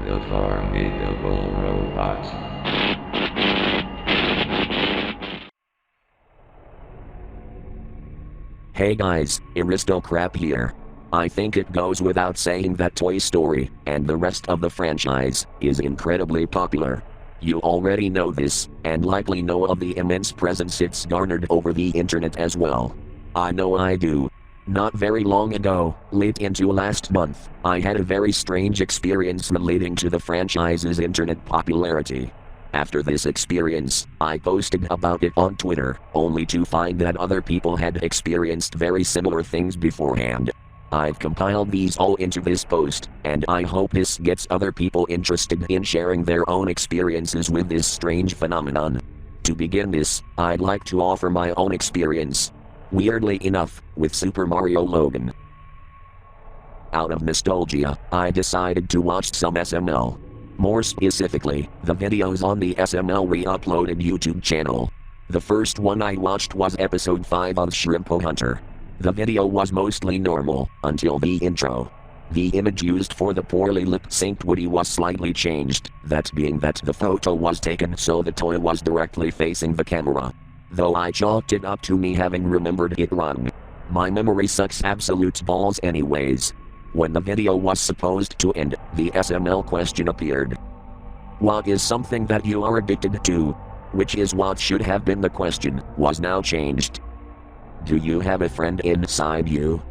The formidable robots. Hey guys, Aristocrap here. I think it goes without saying that Toy Story, and the rest of the franchise, is incredibly popular. You already know this, and likely know of the immense presence it's garnered over the internet as well. I know I do. Not very long ago, late into last month, I had a very strange experience relating to the franchise's internet popularity. After this experience, I posted about it on Twitter, only to find that other people had experienced very similar things beforehand. I've compiled these all into this post, and I hope this gets other people interested in sharing their own experiences with this strange phenomenon. To begin this, I'd like to offer my own experience. Weirdly enough, with Super Mario Logan. Out of nostalgia, I decided to watch some SML. More specifically, the videos on the SML re-uploaded YouTube channel. The first one I watched was episode 5 of Shrimpo Hunter. The video was mostly normal, until the intro. The image used for the poorly lip-synced Woody was slightly changed, that being that the photo was taken so the toy was directly facing the camera. Though I chalked it up to me having remembered it wrong. My memory sucks absolute balls anyways. When the video was supposed to end, the SML question appeared. What is something that you are addicted to? Which is what should have been the question, was now changed. Do you have a friend inside you?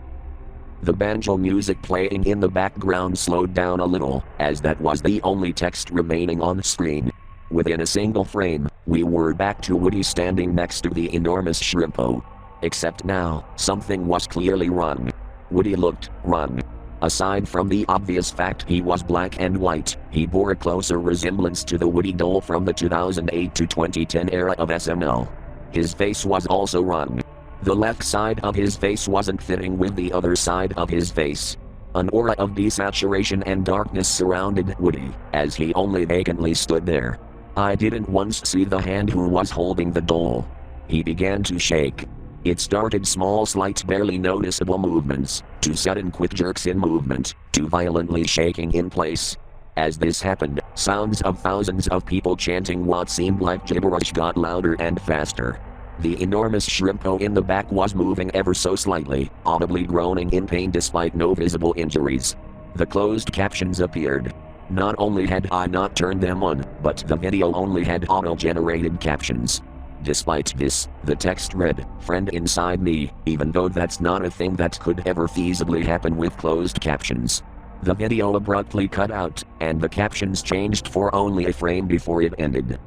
The banjo music playing in the background slowed down a little, as that was the only text remaining on screen. Within a single frame, we were back to Woody standing next to the enormous Shrimpo. Except now, something was clearly wrong. Woody looked wrong. Aside from the obvious fact he was black and white, he bore a closer resemblance to the Woody doll from the 2008 to 2010 era of SML. His face was also wrong. The left side of his face wasn't fitting with the other side of his face. An aura of desaturation and darkness surrounded Woody, as he only vacantly stood there. I didn't once see the hand who was holding the doll. He began to shake. It started small, slight, barely noticeable movements, to sudden quick jerks in movement, to violently shaking in place. As this happened, sounds of thousands of people chanting what seemed like gibberish got louder and faster. The enormous Shrimpo in the back was moving ever so slightly, audibly groaning in pain despite no visible injuries. The closed captions appeared. Not only had I not turned them on, but the video only had auto-generated captions. Despite this, the text read, "Friend inside me," even though that's not a thing that could ever feasibly happen with closed captions. The video abruptly cut out, and the captions changed for only a frame before it ended.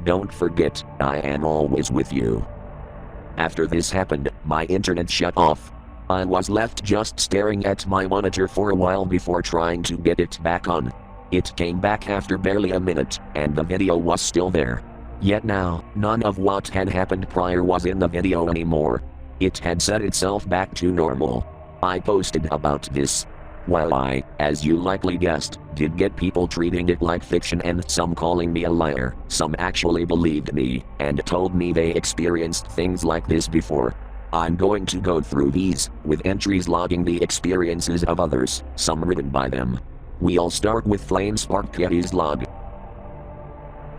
Don't forget, I am always with you. After this happened, my internet shut off. I was left just staring at my monitor for a while before trying to get it back on. It came back after barely a minute, and the video was still there. Yet now, none of what had happened prior was in the video anymore. It had set itself back to normal. I posted about this. While I, as you likely guessed, did get people treating it like fiction and some calling me a liar, some actually believed me, and told me they experienced things like this before. I'm going to go through these, with entries logging the experiences of others, some written by them. We'll start with FlameSparkKitty's log.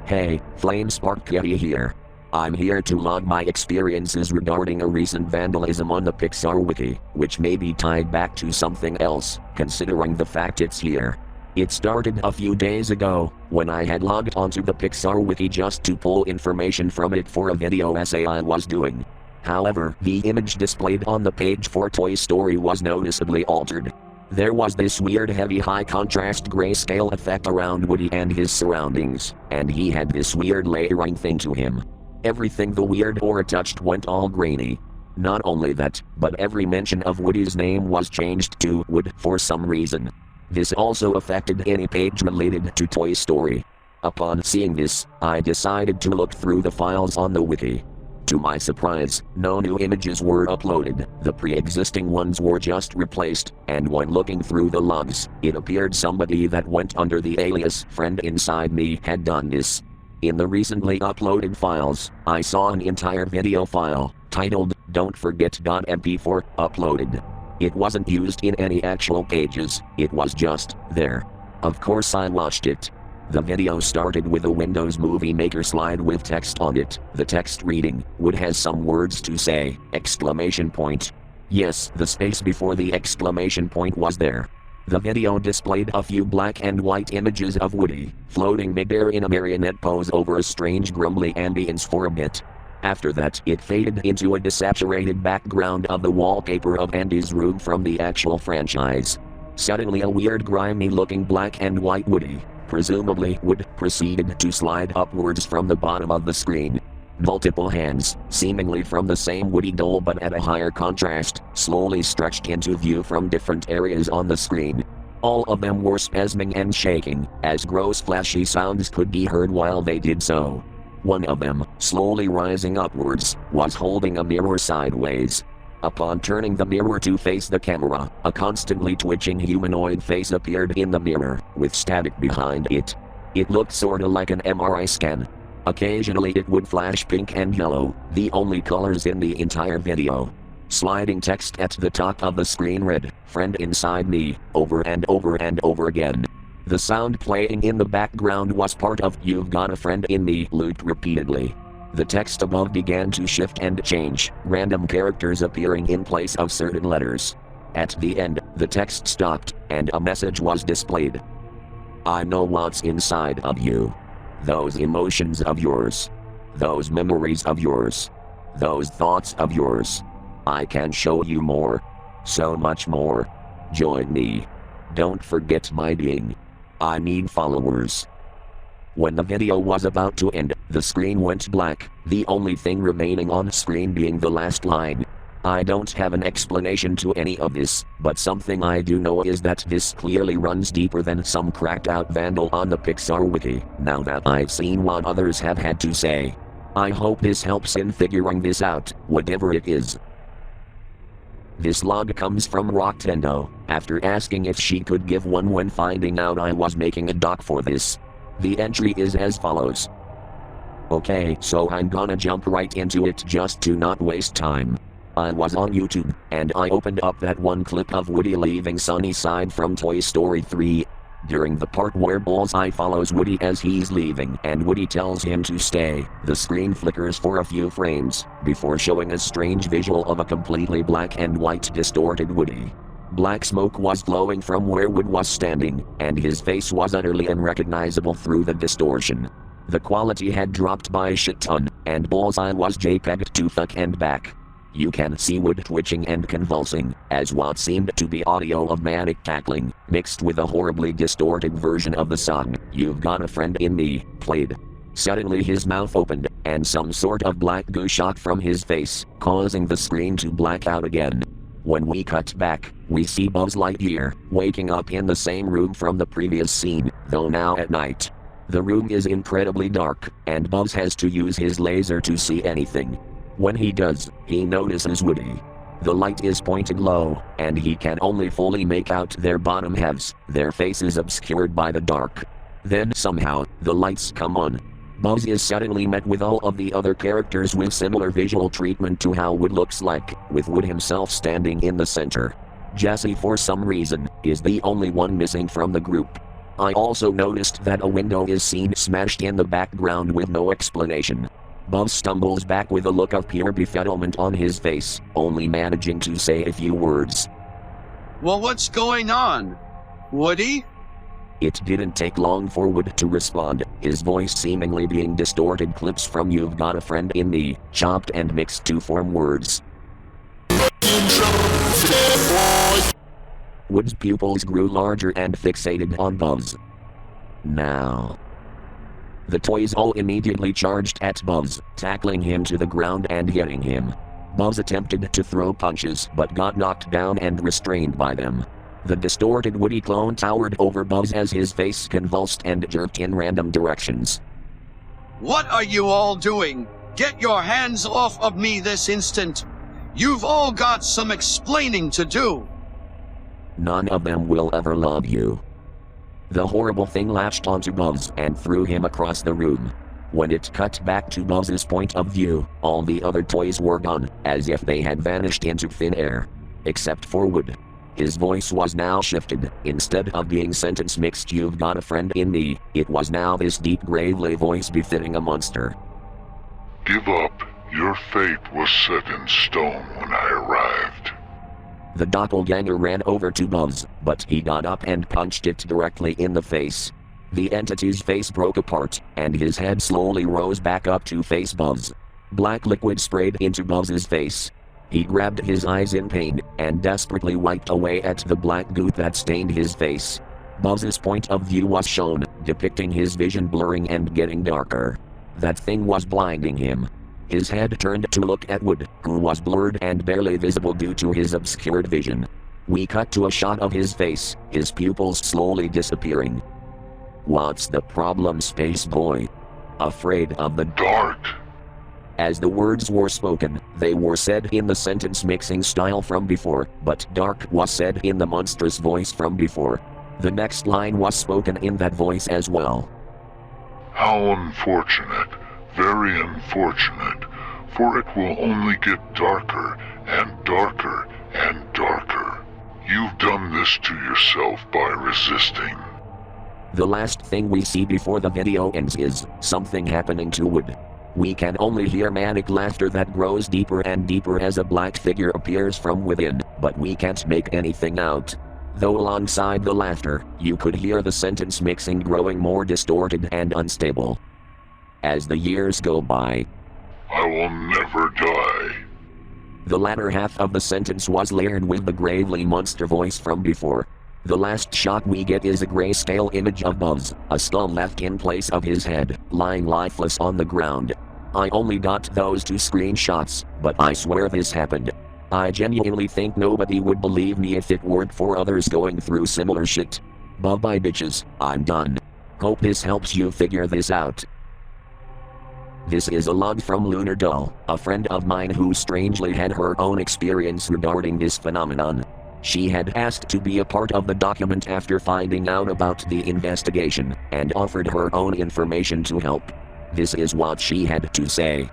Hey, FlameSparkKitty here. I'm here to log my experiences regarding a recent vandalism on the Pixar Wiki, which may be tied back to something else, considering the fact it's here. It started a few days ago, when I had logged onto the Pixar Wiki just to pull information from it for a video essay I was doing. However, the image displayed on the page for Toy Story was noticeably altered. There was this weird heavy high contrast grayscale effect around Woody and his surroundings, and he had this weird layering thing to him. Everything the weird aura touched went all grainy. Not only that, but every mention of Woody's name was changed to Wood for some reason. This also affected any page related to Toy Story. Upon seeing this, I decided to look through the files on the wiki. To my surprise, no new images were uploaded, the pre-existing ones were just replaced, and when looking through the logs, it appeared somebody that went under the alias "Friend Inside Me" had done this. In the recently uploaded files, I saw an entire video file, titled "Don't Forget.mp4", uploaded. It wasn't used in any actual pages, it was just there. Of course I watched it. The video started with a Windows Movie Maker slide with text on it. The text reading, Wood has some words to say, exclamation point. Yes, the space before the exclamation point was there. The video displayed a few black and white images of Woody, floating midair in a marionette pose over a strange grumbly ambience for a bit. After that, it faded into a desaturated background of the wallpaper of Andy's room from the actual franchise. Suddenly a weird grimy looking black and white Woody, presumably Wood, proceeded to slide upwards from the bottom of the screen. Multiple hands, seemingly from the same Woody doll but at a higher contrast, slowly stretched into view from different areas on the screen. All of them were spasming and shaking, as gross flashy sounds could be heard while they did so. One of them, slowly rising upwards, was holding a mirror sideways. Upon turning the mirror to face the camera, a constantly twitching humanoid face appeared in the mirror, with static behind it. It looked sorta like an MRI scan. Occasionally it would flash pink and yellow, the only colors in the entire video. Sliding text at the top of the screen read, "Friend inside me," over and over and over again. The sound playing in the background was part of "You've Got a Friend in Me" looped repeatedly. The text above began to shift and change, random characters appearing in place of certain letters. At the end, the text stopped, and a message was displayed. I know what's inside of you. Those emotions of yours. Those memories of yours. Those thoughts of yours. I can show you more. So much more. Join me. Don't forget my being. I need followers. When the video was about to end, the screen went black, the only thing remaining on screen being the last line. I don't have an explanation to any of this, but something I do know is that this clearly runs deeper than some cracked out vandal on the Pixar Wiki, now that I've seen what others have had to say. I hope this helps in figuring this out, whatever it is. This log comes from Rocktendo, after asking if she could give one when finding out I was making a doc for this. The entry is as follows. Okay, so I'm gonna jump right into it just to not waste time. I was on YouTube, and I opened up that one clip of Woody leaving Sunnyside from Toy Story 3. During the part where Bullseye follows Woody as he's leaving and Woody tells him to stay, the screen flickers for a few frames, before showing a strange visual of a completely black and white distorted Woody. Black smoke was flowing from where Wood was standing, and his face was utterly unrecognizable through the distortion. The quality had dropped by a shit ton, and Bullseye was JPEG'd to fuck and back. You can see Wood twitching and convulsing, as what seemed to be audio of manic cackling, mixed with a horribly distorted version of the song, You've Got a Friend in Me, played. Suddenly his mouth opened, and some sort of black goo shot from his face, causing the screen to black out again. When we cut back, we see Buzz Lightyear, waking up in the same room from the previous scene, though now at night. The room is incredibly dark, and Buzz has to use his laser to see anything. When he does, he notices Woody. The light is pointed low, and he can only fully make out their bottom halves, their faces obscured by the dark. Then somehow, the lights come on. Buzz is suddenly met with all of the other characters with similar visual treatment to how Wood looks like, with Wood himself standing in the center. Jesse, for some reason, is the only one missing from the group. I also noticed that a window is seen smashed in the background with no explanation. Buzz stumbles back with a look of pure befuddlement on his face, only managing to say a few words. Well, what's going on? Woody? It didn't take long for Wood to respond, his voice seemingly being distorted clips from You've Got a Friend in Me, chopped and mixed to form words. Wood's pupils grew larger and fixated on Buzz. Now. The toys all immediately charged at Buzz, tackling him to the ground and hitting him. Buzz attempted to throw punches but got knocked down and restrained by them. The distorted Woody clone towered over Buzz as his face convulsed and jerked in random directions. What are you all doing? Get your hands off of me this instant! You've all got some explaining to do! None of them will ever love you. The horrible thing latched onto Buzz and threw him across the room. When it cut back to Buzz's point of view, all the other toys were gone, as if they had vanished into thin air. Except for Wood. His voice was now shifted. Instead of being sentence mixed "you've got a friend in me," it was now this deep gravely voice befitting a monster. Give up. Your fate was set in stone when I arrived. The doppelganger ran over to Buzz, but he got up and punched it directly in the face. The entity's face broke apart, and his head slowly rose back up to face Buzz. Black liquid sprayed into Buzz's face. He grabbed his eyes in pain, and desperately wiped away at the black goop that stained his face. Buzz's point of view was shown, depicting his vision blurring and getting darker. That thing was blinding him. His head turned to look at Wood, who was blurred and barely visible due to his obscured vision. We cut to a shot of his face, his pupils slowly disappearing. What's the problem, Space Boy? Afraid of the dark. As the words were spoken, they were said in the sentence mixing style from before, but dark was said in the monstrous voice from before. The next line was spoken in that voice as well. How unfortunate, very unfortunate, for it will only get darker and darker and darker. You've done this to yourself by resisting. The last thing we see before the video ends is something happening to Wood. We can only hear manic laughter that grows deeper and deeper as a black figure appears from within, but we can't make anything out. Though alongside the laughter, you could hear the sentence mixing growing more distorted and unstable. As the years go by, I will never die. The latter half of the sentence was layered with the gravely monster voice from before. The last shot we get is a grayscale image of Buzz, a skull left in place of his head, lying lifeless on the ground. I only got those 2 screenshots, but I swear this happened. I genuinely think nobody would believe me if it weren't for others going through similar shit. Bye-bye bitches, I'm done. Hope this helps you figure this out. This is a log from Lunar Doll, a friend of mine who strangely had her own experience regarding this phenomenon. She had asked to be a part of the document after finding out about the investigation, and offered her own information to help. This is what she had to say.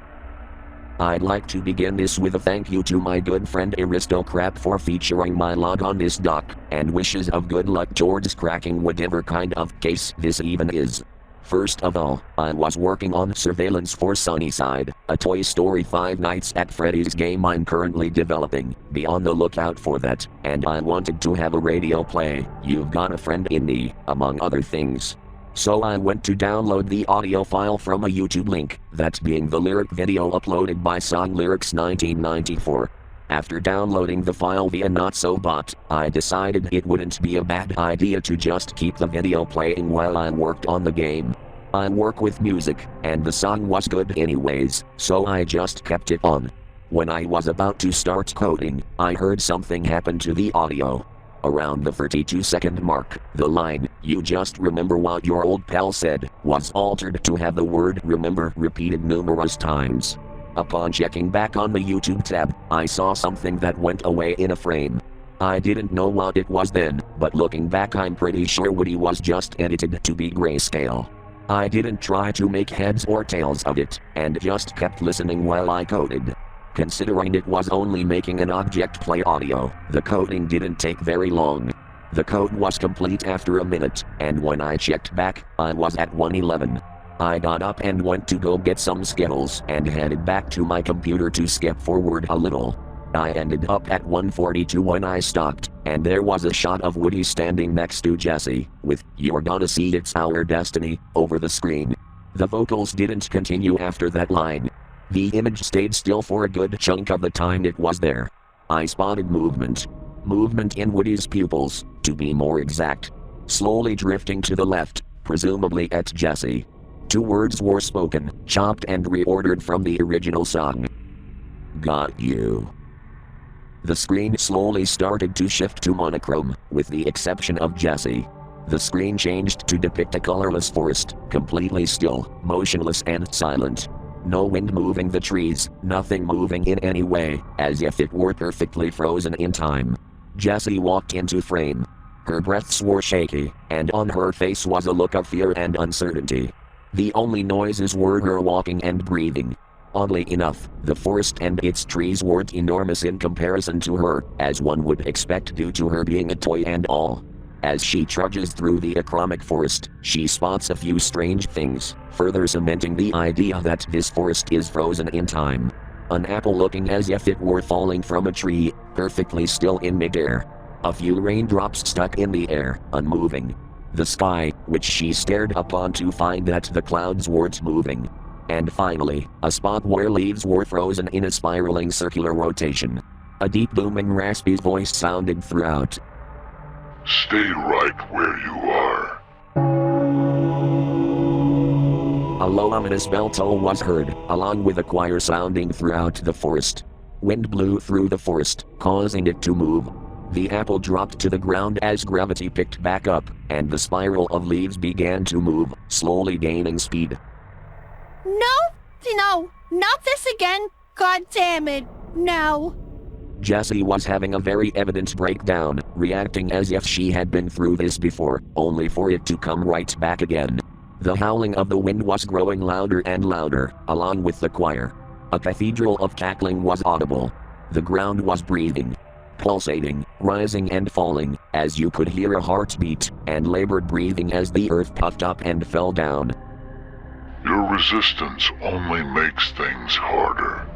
I'd like to begin this with a thank you to my good friend Aristocrap for featuring my log on this doc, and wishes of good luck towards cracking whatever kind of case this even is. First of all, I was working on surveillance for Sunnyside, a Toy Story 5 Nights at Freddy's game I'm currently developing. Be on the lookout for that, and I wanted to have a radio play, You've Got a Friend in Me, among other things. So I went to download the audio file from a YouTube link, that being the lyric video uploaded by Song Lyrics 1994. After downloading the file via NotSoBot, I decided it wouldn't be a bad idea to just keep the video playing while I worked on the game. I work with music, and the song was good anyways, so I just kept it on. When I was about to start coding, I heard something happen to the audio. Around the 32-second mark, the line, "You just remember what your old pal said," was altered to have the word "remember" repeated numerous times. Upon checking back on the YouTube tab, I saw something that went away in a frame. I didn't know what it was then, but looking back I'm pretty sure Woody was just edited to be grayscale. I didn't try to make heads or tails of it, and just kept listening while I coded. Considering it was only making an object play audio, the coding didn't take very long. The code was complete after a minute, and when I checked back, I was at 1:11. I got up and went to go get some Skittles and headed back to my computer to skip forward a little. I ended up at 1:42 when I stopped, and there was a shot of Woody standing next to Jessie, with "You're gonna see it's our destiny" over the screen. The vocals didn't continue after that line. The image stayed still for a good chunk of the time it was there. I spotted movement. Movement in Woody's pupils, to be more exact. Slowly drifting to the left, presumably at Jessie. 2 words were spoken, chopped and reordered from the original song. Got you. The screen slowly started to shift to monochrome, with the exception of Jessie. The screen changed to depict a colorless forest, completely still, motionless and silent. No wind moving the trees, nothing moving in any way, as if it were perfectly frozen in time. Jessie walked into frame. Her breaths were shaky, and on her face was a look of fear and uncertainty. The only noises were her walking and breathing. Oddly enough, the forest and its trees weren't enormous in comparison to her, as one would expect due to her being a toy and all. As she trudges through the achromic forest, she spots a few strange things, further cementing the idea that this forest is frozen in time. An apple looking as if it were falling from a tree, perfectly still in midair. A few raindrops stuck in the air, unmoving. The sky, which she stared upon to find that the clouds weren't moving. And finally, a spot where leaves were frozen in a spiraling circular rotation. A deep booming raspy voice sounded throughout. Stay right where you are. A low ominous bell toll was heard, along with a choir sounding throughout the forest. Wind blew through the forest, causing it to move. The apple dropped to the ground as gravity picked back up, and the spiral of leaves began to move, slowly gaining speed. No, not this again. God damn it, no. Jessie was having a very evident breakdown, reacting as if she had been through this before, only for it to come right back again. The howling of the wind was growing louder and louder, along with the choir. A cathedral of cackling was audible. The ground was breathing, pulsating, rising and falling, as you could hear a heartbeat, and labored breathing as the earth puffed up and fell down. Your resistance only makes things harder.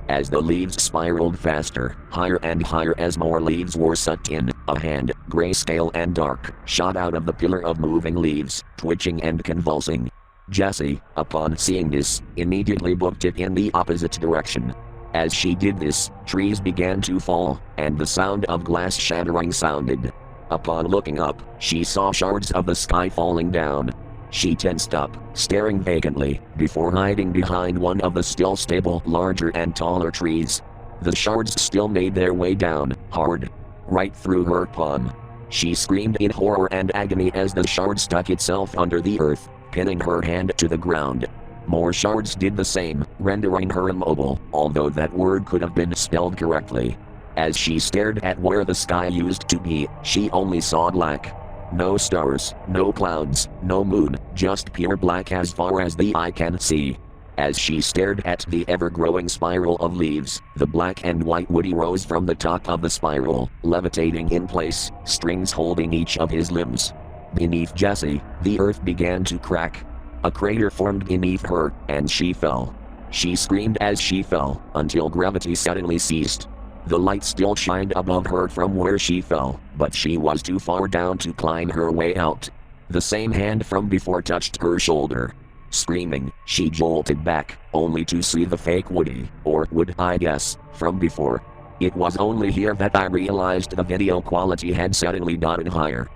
As the leaves spiraled faster, higher and higher as more leaves were sucked in, a hand, grayscale and dark, shot out of the pillar of moving leaves, twitching and convulsing. Jessie, upon seeing this, immediately booked it in the opposite direction. As she did this, trees began to fall, and the sound of glass shattering sounded. Upon looking up, she saw shards of the sky falling down. She tensed up, staring vacantly, before hiding behind one of the still stable, larger and taller trees. The shards still made their way down, hard, right through her palm. She screamed in horror and agony as the shard stuck itself under the earth, pinning her hand to the ground. More shards did the same, rendering her immobile, although that word could have been spelled correctly. As she stared at where the sky used to be, she only saw black. No stars, no clouds, no moon, just pure black as far as the eye can see. As she stared at the ever-growing spiral of leaves, the black and white woody rose from the top of the spiral, levitating in place, strings holding each of his limbs. Beneath Jessie, the earth began to crack. A crater formed beneath her, and she fell. She screamed as she fell, until gravity suddenly ceased. The light still shined above her from where she fell, but she was too far down to climb her way out. The same hand from before touched her shoulder. Screaming, she jolted back, only to see the fake Woody, or Wood I guess, from before. It was only here that I realized the video quality had suddenly gotten higher.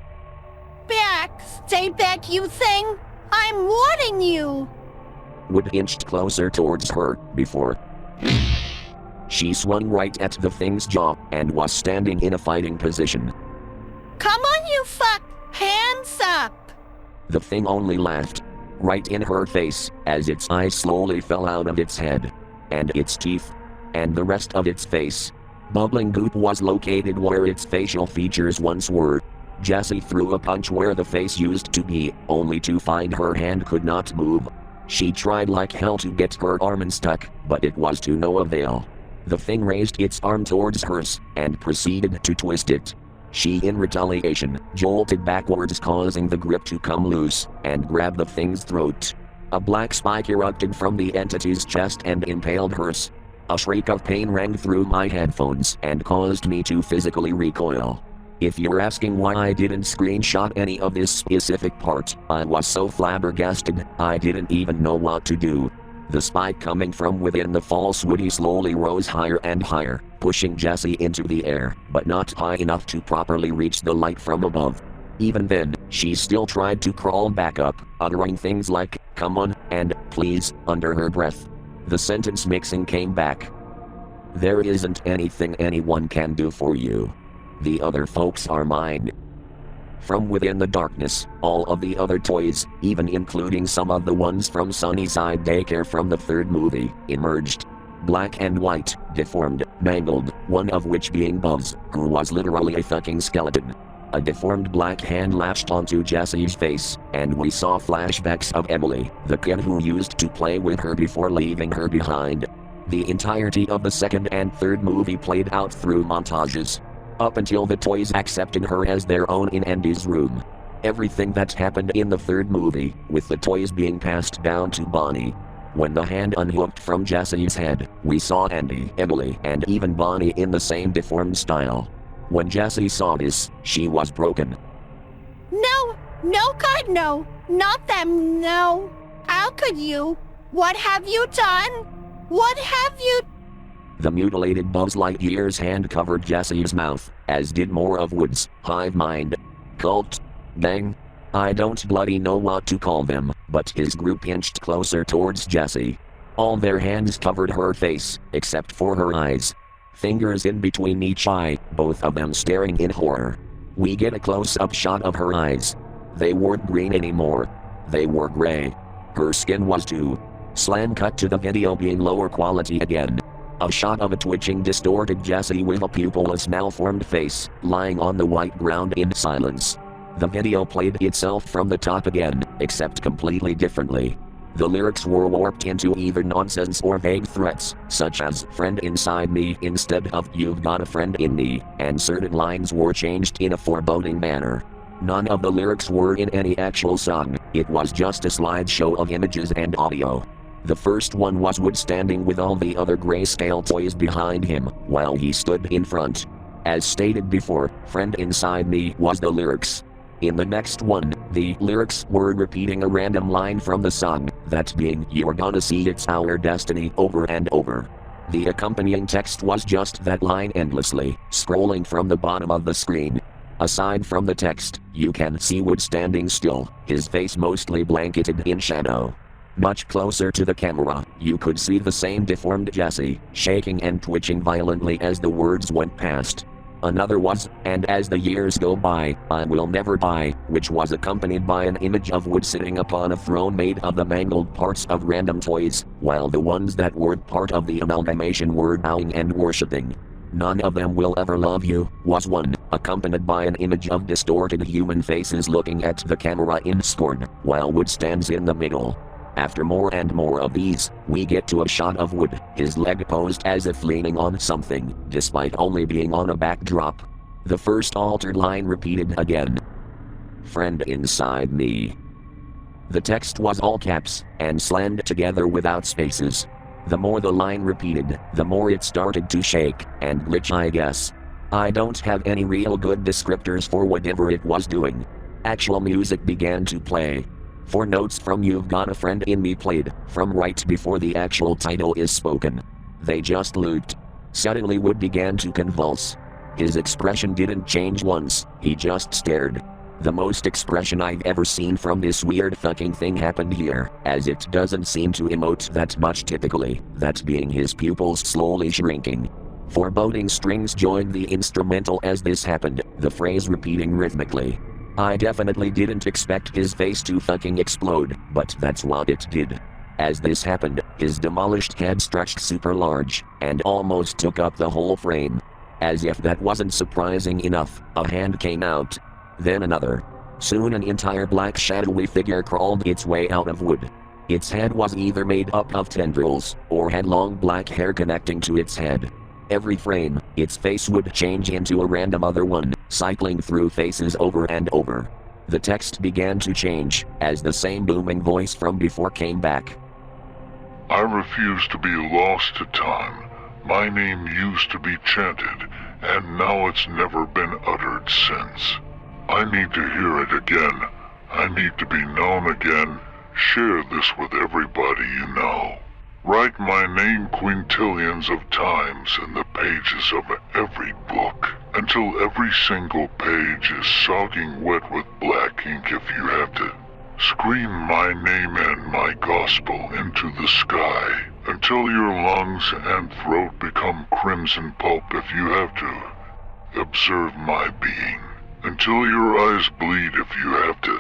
Back, stay back, you thing! I'm warning you! Wood inched closer towards her, before. She swung right at the thing's jaw, and was standing in a fighting position. Come on, you fuck! Hands up! The thing only laughed. Right in her face, as its eyes slowly fell out of its head. And its teeth. And the rest of its face. Bubbling goop was located where its facial features once were. Jessie threw a punch where the face used to be, only to find her hand could not move. She tried like hell to get her arm unstuck, but it was to no avail. The thing raised its arm towards hers, and proceeded to twist it. She, in retaliation, jolted backwards, causing the grip to come loose, and grabbed the thing's throat. A black spike erupted from the entity's chest and impaled hers. A shriek of pain rang through my headphones and caused me to physically recoil. If you're asking why I didn't screenshot any of this specific part, I was so flabbergasted, I didn't even know what to do. The spike coming from within the false Woody slowly rose higher and higher, pushing Jessie into the air, but not high enough to properly reach the light from above. Even then, she still tried to crawl back up, uttering things like, "Come on," and "please," under her breath. The sentence mixing came back. "There isn't anything anyone can do for you. The other folks are mine." From within the darkness, all of the other toys, even including some of the ones from Sunnyside Daycare from the third movie, emerged. Black and white, deformed, mangled, one of which being Buzz, who was literally a fucking skeleton. A deformed black hand latched onto Jesse's face, and we saw flashbacks of Emily, the kid who used to play with her before leaving her behind. The entirety of the second and third movie played out through montages, up until the toys accepted her as their own in Andy's room. Everything that happened in the third movie, with the toys being passed down to Bonnie. When the hand unhooked from Jesse's head, we saw Andy, Emily, and even Bonnie in the same deformed style. When Jessie saw this, she was broken. No, God, no. Not them, no. How could you? What have you done? What have you... The mutilated Buzz Lightyear's hand covered Jesse's mouth, as did more of Wood's hive mind. Cult? Gang? I don't bloody know what to call them, but his group inched closer towards Jessie. All their hands covered her face, except for her eyes. Fingers in between each eye, both of them staring in horror. We get a close-up shot of her eyes. They weren't green anymore. They were gray. Her skin was too. Slam cut to the video being lower quality again. A shot of a twitching, distorted Jessie with a pupilless, malformed face, lying on the white ground in silence. The video played itself from the top again, except completely differently. The lyrics were warped into either nonsense or vague threats, such as "friend inside me" instead of "you've got a friend in me," and certain lines were changed in a foreboding manner. None of the lyrics were in any actual song, it was just a slideshow of images and audio. The first one was Wood standing with all the other grayscale toys behind him, while he stood in front. As stated before, "friend inside me" was the lyrics. In the next one, the lyrics were repeating a random line from the song, that being "you're gonna see it's our destiny" over and over. The accompanying text was just that line endlessly, scrolling from the bottom of the screen. Aside from the text, you can see Wood standing still, his face mostly blanketed in shadow. Much closer to the camera, you could see the same deformed Jessie, shaking and twitching violently as the words went past. Another was, "and as the years go by, I will never die," which was accompanied by an image of Wood sitting upon a throne made of the mangled parts of random toys, while the ones that weren't part of the amalgamation were bowing and worshipping. "None of them will ever love you" was one, accompanied by an image of distorted human faces looking at the camera in scorn, while Wood stands in the middle. After more and more of these, we get to a shot of Wood, his leg posed as if leaning on something, despite only being on a backdrop. The first altered line repeated again. "Friend inside me." The text was all caps, and slammed together without spaces. The more the line repeated, the more it started to shake, and glitch, I guess. I don't have any real good descriptors for whatever it was doing. Actual music began to play. 4 notes from "You've Got a Friend in Me" played, from right before the actual title is spoken. They just looped. Suddenly Wood began to convulse. His expression didn't change once, he just stared. The most expression I've ever seen from this weird fucking thing happened here, as it doesn't seem to emote that much typically, that being his pupils slowly shrinking. Foreboding strings joined the instrumental as this happened, the phrase repeating rhythmically. I definitely didn't expect his face to fucking explode, but that's what it did. As this happened, his demolished head stretched super large, and almost took up the whole frame. As if that wasn't surprising enough, a hand came out. Then another. Soon an entire black shadowy figure crawled its way out of Wood. Its head was either made up of tendrils, or had long black hair connecting to its head. Every frame, its face would change into a random other one, cycling through faces over and over. The text began to change, as the same booming voice from before came back. "I refuse to be lost to time. My name used to be chanted, and now it's never been uttered since. I need to hear it again. I need to be known again. Share this with everybody you know. Write my name quintillions of times in the pages of every book, until every single page is soaking wet with black ink if you have to. Scream my name and my gospel into the sky, until your lungs and throat become crimson pulp if you have to. Observe my being, until your eyes bleed if you have to.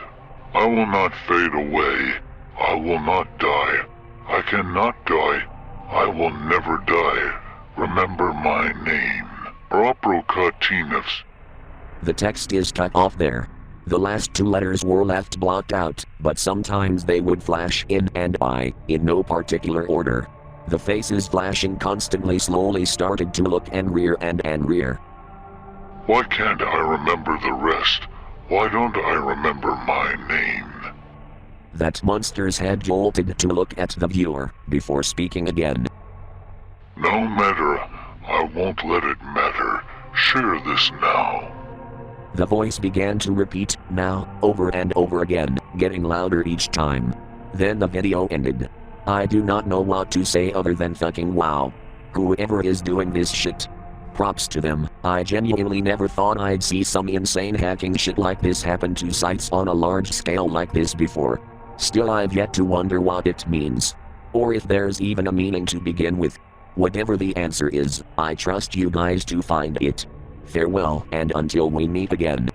I will not fade away. I will not die. I cannot die. I will never die. Remember my name. Proprocatinus." The text is cut off there. The last two letters were left blocked out, but sometimes they would flash in and by, in no particular order. The faces flashing constantly slowly started to look angrier and angrier. Why can't I remember the rest? Why don't I remember my name? That monster's head jolted to look at the viewer, before speaking again. No matter, I won't let it matter. Share this now. The voice began to repeat, now, over and over again, getting louder each time. Then the video ended. I do not know what to say other than fucking wow. Whoever is doing this shit. Props to them. I genuinely never thought I'd see some insane hacking shit like this happen to sites on a large scale like this before. Still, I've yet to wonder what it means. Or if there's even a meaning to begin with. Whatever the answer is, I trust you guys to find it. Farewell, and until we meet again.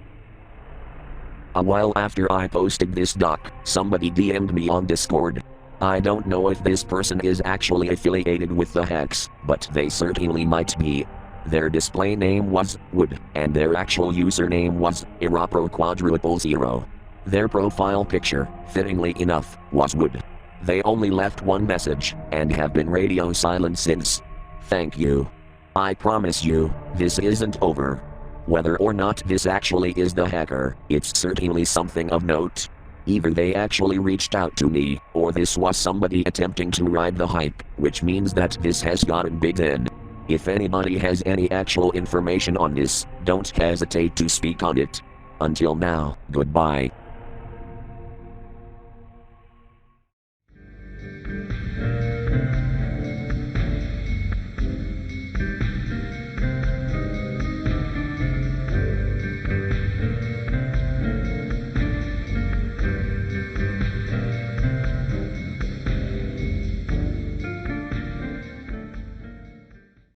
A while after I posted this doc, somebody DM'd me on Discord. I don't know if this person is actually affiliated with the hacks, but they certainly might be. Their display name was Wood, and their actual username was Iropro000. Their profile picture, fittingly enough, was Wood. They only left one message, and have been radio silent since. Thank you. I promise you, this isn't over. Whether or not this actually is the hacker, it's certainly something of note. Either they actually reached out to me, or this was somebody attempting to ride the hype, which means that this has gotten big then. If anybody has any actual information on this, don't hesitate to speak on it. Until now, goodbye.